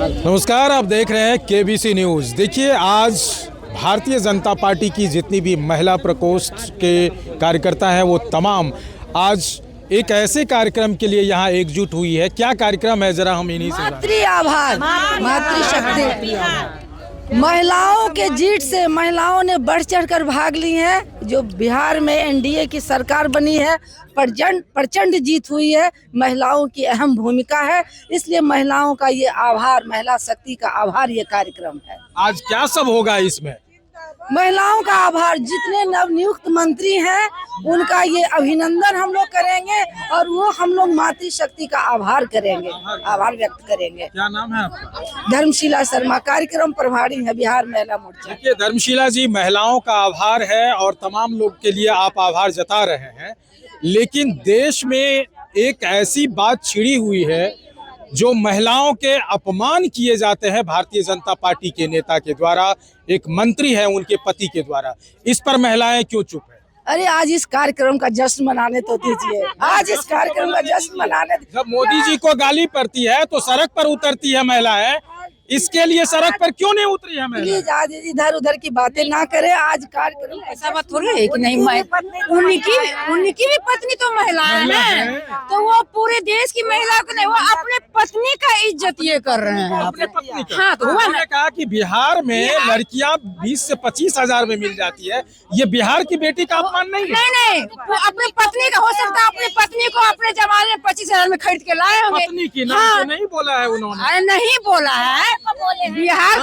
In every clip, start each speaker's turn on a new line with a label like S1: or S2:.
S1: नमस्कार, आप देख रहे हैं केबीसी न्यूज़। देखिए, आज भारतीय जनता पार्टी की जितनी भी महिला प्रकोष्ठ के कार्यकर्ता हैं वो तमाम आज एक ऐसे कार्यक्रम के लिए यहाँ एकजुट हुई है। क्या कार्यक्रम है, जरा हम इन्हीं से
S2: मातृ आभार, मातृशक्ति। महिलाओं के जीत से महिलाओं ने बढ़ चढ़कर भाग ली है। जो बिहार में एनडीए की सरकार बनी है, प्रचंड जीत हुई है। महिलाओं की अहम भूमिका है, इसलिए महिलाओं का ये आभार, महिला शक्ति का आभार ये कार्यक्रम है।
S1: आज क्या सब होगा इसमें?
S2: महिलाओं का आभार, जितने नवनियुक्त मंत्री हैं उनका ये अभिनंदन हम लोग करेंगे और वो हम लोग मातृशक्ति का आभार करेंगे, आभार व्यक्त करेंगे।
S1: क्या नाम है आपका?
S2: धर्मशिला शर्मा, कार्यक्रम प्रभारी है बिहार महिला मोर्चा।
S1: देखिए धर्मशिला जी, महिलाओं का आभार है और तमाम लोग के लिए आप आभार जता रहे हैं, लेकिन देश में एक ऐसी बात छिड़ी हुई है जो महिलाओं के अपमान किए जाते हैं भारतीय जनता पार्टी के नेता के द्वारा, एक मंत्री है उनके पति के द्वारा। इस पर महिलाएं क्यों चुप है?
S2: अरे आज इस कार्यक्रम का जश्न मनाने तो दीजिए, आज इस कार्यक्रम का जश्न मनाने।
S1: जब मोदी जी को गाली पड़ती है तो सड़क पर उतरती है महिलाएं, इसके लिए सड़क पर क्यों नहीं उतरी है महिलाएं?
S2: प्लीज आज इधर उधर की बातें ना करें। आज कार्यक्रम ऐसा बात थोड़ी है कि नहीं, उनकी भी पत्नी तो महिला है ना, तो वो पूरे देश की महिला को नहीं, वो अपने पत्नी का इज्जत ये कर रहे हैं,
S1: अपने पत्नी का।
S2: हाँ, तो
S1: उन्होंने कहा कि बिहार में लड़कियां 20 से 25 हजार में मिल जाती है, ये बिहार की बेटी का अपमान नहीं है?
S2: नहीं, वो अपनी पत्नी का हो सकता है, अपनी पत्नी को अपने जमाने में 25,000 में खरीद के लाए होंगे।
S1: पत्नी की नाम तो नहीं बोला है उन्होंने।
S2: अरे नहीं बोला है, बिहार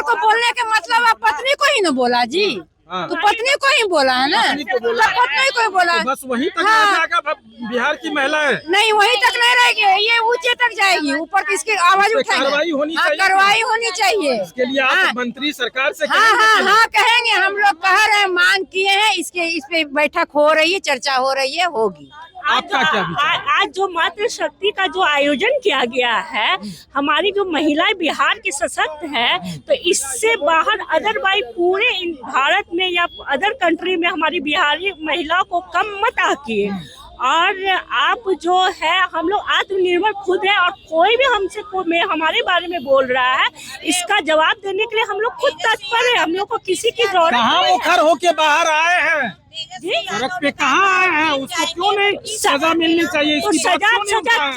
S2: को बोलने के मतलब आप पत्नी को ही न बोला जी। तो पत्नी को ही बोला है ना, पत्नी को ही बोला।
S1: तो बस वही तक रह जाएगा बिहार की महिलाएं?
S2: नहीं, वही तक नहीं रहेगी, ये ऊंचे तक जाएगी, ऊपर किसकी आवाज उठाएंगे।
S1: कार्रवाई होनी चाहिए,
S2: कार्रवाई होनी चाहिए।
S1: इसके लिए आप मंत्री सरकार से
S2: हाँ कहेंगे, हम लोग कह रहे हैं, मांग किए हैं, इस पे बैठक हो रही है, चर्चा हो रही है, होगी।
S1: आपका क्या विचार?
S3: आज जो मातृशक्ति का जो आयोजन किया गया है, हमारी जो महिलाएं बिहार की सशक्त है, तो इससे बाहर अदरवाइज पूरे भारत में या अदर कंट्री में हमारी बिहारी महिलाओं को कम मत आकिए। और आप जो है, हम लोग आत्मनिर्भर खुद है और कोई भी हमसे हमारे बारे में बोल रहा है, इसका जवाब देने के लिए हम लोग खुद तत्पर है। हम लोग को किसी की जरूरत
S1: कहाँ मुखर होके बाहर आए हैं,
S3: जी,
S1: सड़क पे कहाँ आए हैं? उसको क्यों नहीं सजा मिलनी चाहिए? इसकी बात क्यों नहीं उठा है?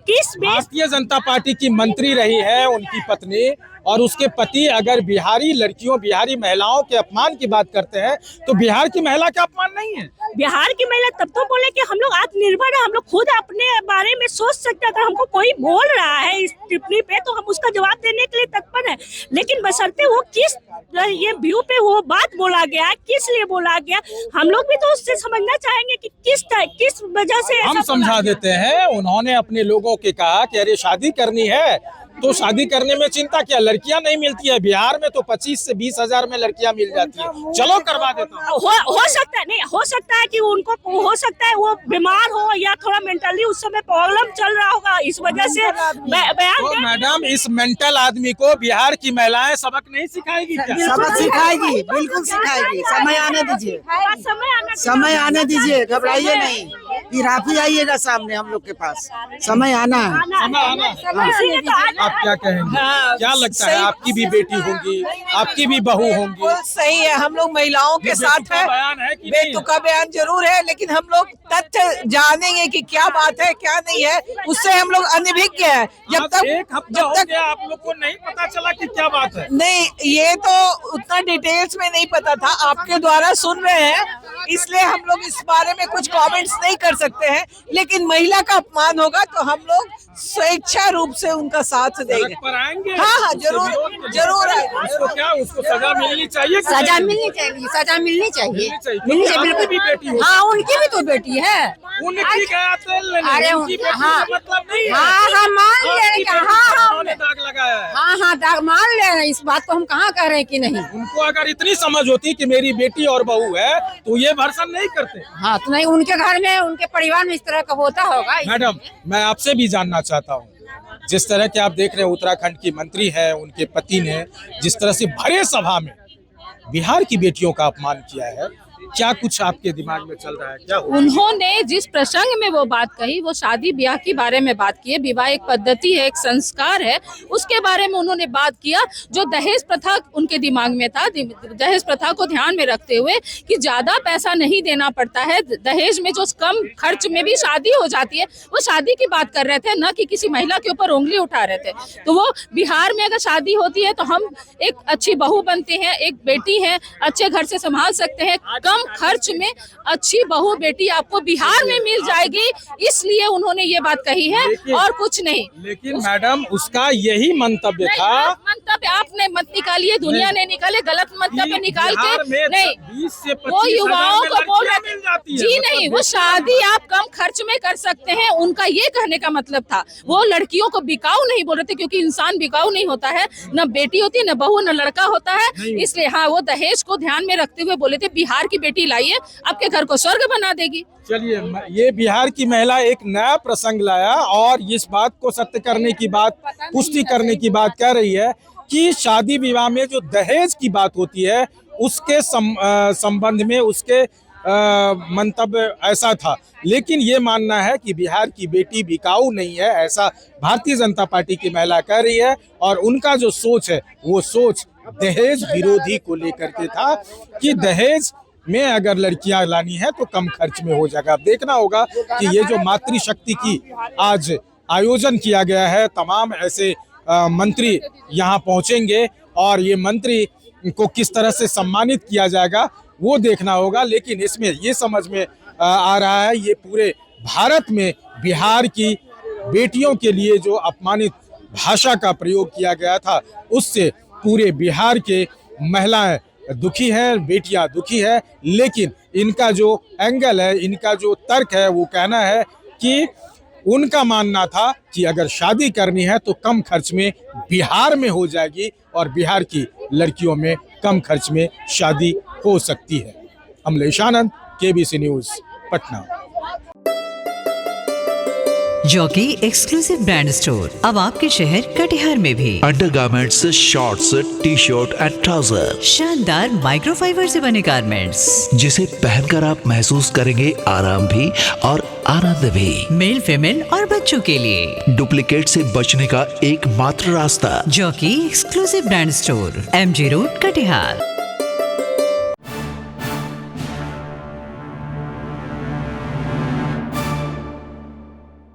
S3: किस
S1: भारतीय जनता पार्टी की मंत्री रही है उनकी पत्नी, और उसके पति अगर बिहारी लड़कियों, बिहारी महिलाओं के अपमान की बात करते हैं तो बिहार की महिला का अपमान नहीं है?
S3: बिहार की महिला तब तो बोले कि हम लोग आत्मनिर्भर है, हम लोग खुद अपने बारे में सोच सकते हैं। अगर हमको कोई बोल रहा है इस टिप्पणी पे तो हम उसका जवाब देने के लिए तत्पर है, लेकिन बशर्ते वो किस ये व्यू पे वो बात बोला गया, किस लिए बोला गया, हम लोग भी तो उससे समझना चाहेंगे कि किस वजह से।
S1: हम समझा देते हैं। उन्होंने अपने लोगों के कहा कि अरे शादी करनी है तो शादी करने में चिंता क्या, लड़कियां नहीं मिलती है बिहार में तो 25 से 20 हजार में लड़कियां मिल जाती है, चलो करवा देता हूं।
S3: हो सकता है, नहीं हो सकता है कि उनको हो सकता है वो बीमार हो या थोड़ा मेंटली उस समय प्रॉब्लम चल रहा होगा, इस वजह से बयान।
S1: तो मैडम, इस मेंटल आदमी को बिहार की महिलाएं सबक नहीं सिखाएगी क्या?
S4: सबक सिखाएगी, बिल्कुल सिखाएगी। समय आने दीजिए, समय आने दीजिए, घबराइए नहीं। फिर आप ही आइएगा सामने हम लोग के पास, समय आना है।
S1: आप क्या कहेंगे? क्या लगता है, आपकी भी बेटी होंगी, आपकी भी बहू होंगी?
S4: सही है, हम लोग महिलाओं के साथ है।
S1: बयान है कि
S4: बेतुका बयान जरूर है, लेकिन हम लोग तथ्य जानेंगे कि क्या बात है क्या नहीं है, उससे हम लोग अनभिज्ञ है।
S1: जब तक एक हफ्ता हो गया आप लोग को नहीं पता चला कि क्या बात है?
S4: नहीं, ये तो उतना डिटेल्स में नहीं पता था, आपके द्वारा सुन रहे हैं, इसलिए हम लोग इस बारे में कुछ कमेंट्स नहीं कर सकते हैं। लेकिन महिला का अपमान होगा तो हम लोग स्वेच्छा रूप से उनका साथ देंगे।
S1: पर आएंगे?
S4: हाँ, जरूर
S1: उसको क्या, उसको सजा मिलनी चाहिए?
S2: सजा मिलनी चाहिए, सजा मिलनी चाहिए,
S1: मिलनी चाहिए, बिल्कुल।
S2: हाँ, उनकी भी तो बेटी है,
S1: उनकी गया तेल लेने,
S2: अरे
S1: उनकी बेटी
S2: हाँ,
S1: का मतलब नहीं है।
S2: हाँ मान ले रहे हैं,
S1: उन्होंने दाग लगाया है।
S2: हाँ दाग मान ले रहे हैं, इस बात को हम कहाँ कह रहे हैं कि नहीं।
S1: उनको अगर इतनी समझ होती कि मेरी बेटी और बहू है तो ये भर्सन नहीं करते।
S2: हाँ, तो नहीं, उनके घर में, उनके परिवार में इस तरह का होता होगा।
S1: मैडम, मैं आपसे भी जानना चाहता हूँ, जिस तरह के आप देख रहे हैं उत्तराखंड की मंत्री है, उनके पति ने जिस तरह से भरे सभा में बिहार की बेटियों का अपमान किया है, क्या कुछ आपके दिमाग में चल रहा है, क्या हुआ?
S5: उन्होंने जिस प्रसंग में वो बात कही, वो शादी ब्याह के बारे में बात की है। विवाह एक पद्धति है, एक संस्कार है, उसके बारे में उन्होंने बात किया। जो दहेज प्रथा उनके दिमाग में था, दहेज प्रथा को ध्यान में रखते हुए कि ज्यादा पैसा नहीं देना पड़ता है, दहेज में जो कम खर्च में भी शादी हो जाती है, वो शादी की बात कर रहे थे, न कि किसी महिला के ऊपर उंगली उठा रहे थे। तो वो बिहार में अगर शादी होती है तो हम एक अच्छी बहू बनते हैं, एक बेटी है, अच्छे घर से संभाल सकते हैं, कम खर्च में अच्छी बहू बेटी आपको बिहार में मिल जाएगी, इसलिए उन्होंने ये बात कही है और कुछ नहीं।
S1: लेकिन मैडम उसका यही मंतव्य था।
S5: मंतव्य आपने मत निकालिए, दुनिया ने निकाले, गलत मंतव्य निकाल के नहीं,
S1: 20 से 25
S5: वो युवाओं
S1: हजार
S5: को
S1: में
S5: बोल
S1: लड़कियां
S5: रहे
S1: मिल जाती है।
S5: जी नहीं, वो शादी आप कम खर्च में कर सकते हैं, उनका ये कहने का मतलब था। वो लड़कियों को बिकाऊ नहीं बोल रहे थे, क्योंकि इंसान बिकाऊ नहीं होता है, न बेटी होती है, न बहू, न लड़का होता है, इसलिए हाँ वो दहेज को ध्यान में रखते हुए बोले थे बिहार की बेटी लाइए, आपके घर को स्वर्ग बना देगी।
S1: चलिए, ये बिहार की महिला एक नया प्रसंग लाया और इस बात को सत्य करने की बात, पुष्टि करने की बात कह रही है कि शादी विवाह में जो दहेज की बात होती है उसके संबंध में उसके मंतव्य ऐसा था। लेकिन ये मानना है कि बिहार की बेटी बिकाऊ नहीं है, ऐसा भारतीय जनता पार्टी की महिला कह रही है। और उनका जो सोच है वो सोच दहेज विरोधी को लेकर के था कि दहेज में अगर लड़कियां लानी है तो कम खर्च में हो जाएगा। अब देखना होगा कि ये जो मातृशक्ति की आज आयोजन किया गया है, तमाम ऐसे मंत्री यहाँ पहुंचेंगे और ये मंत्री को किस तरह से सम्मानित किया जाएगा वो देखना होगा। लेकिन इसमें ये समझ में आ रहा है ये पूरे भारत में बिहार की बेटियों के लिए जो अपमानित भाषा का प्रयोग किया गया था उससे पूरे बिहार के महिलाएं दुखी हैं, बेटियां दुखी है। लेकिन इनका जो एंगल है, इनका जो तर्क है, वो कहना है कि उनका मानना था कि अगर शादी करनी है तो कम खर्च में बिहार में हो जाएगी और बिहार की लड़कियों में कम खर्च में शादी हो सकती है। Amlesh Anand, KBC news, Patna.
S6: Jockey exclusive brand store अब आपके शहर कटिहार में भी।
S7: Undergarments, shorts, T shirt and trouser,
S6: शानदार माइक्रोफाइबर से बने गारमेंट्स
S7: जिसे पहनकर आप महसूस करेंगे आराम भी और आनंद भी।
S6: मेल, फीमेल और बच्चों के लिए
S7: डुप्लीकेट से बचने का एकमात्र रास्ता
S6: jockey exclusive brand store, MG road, Katihar.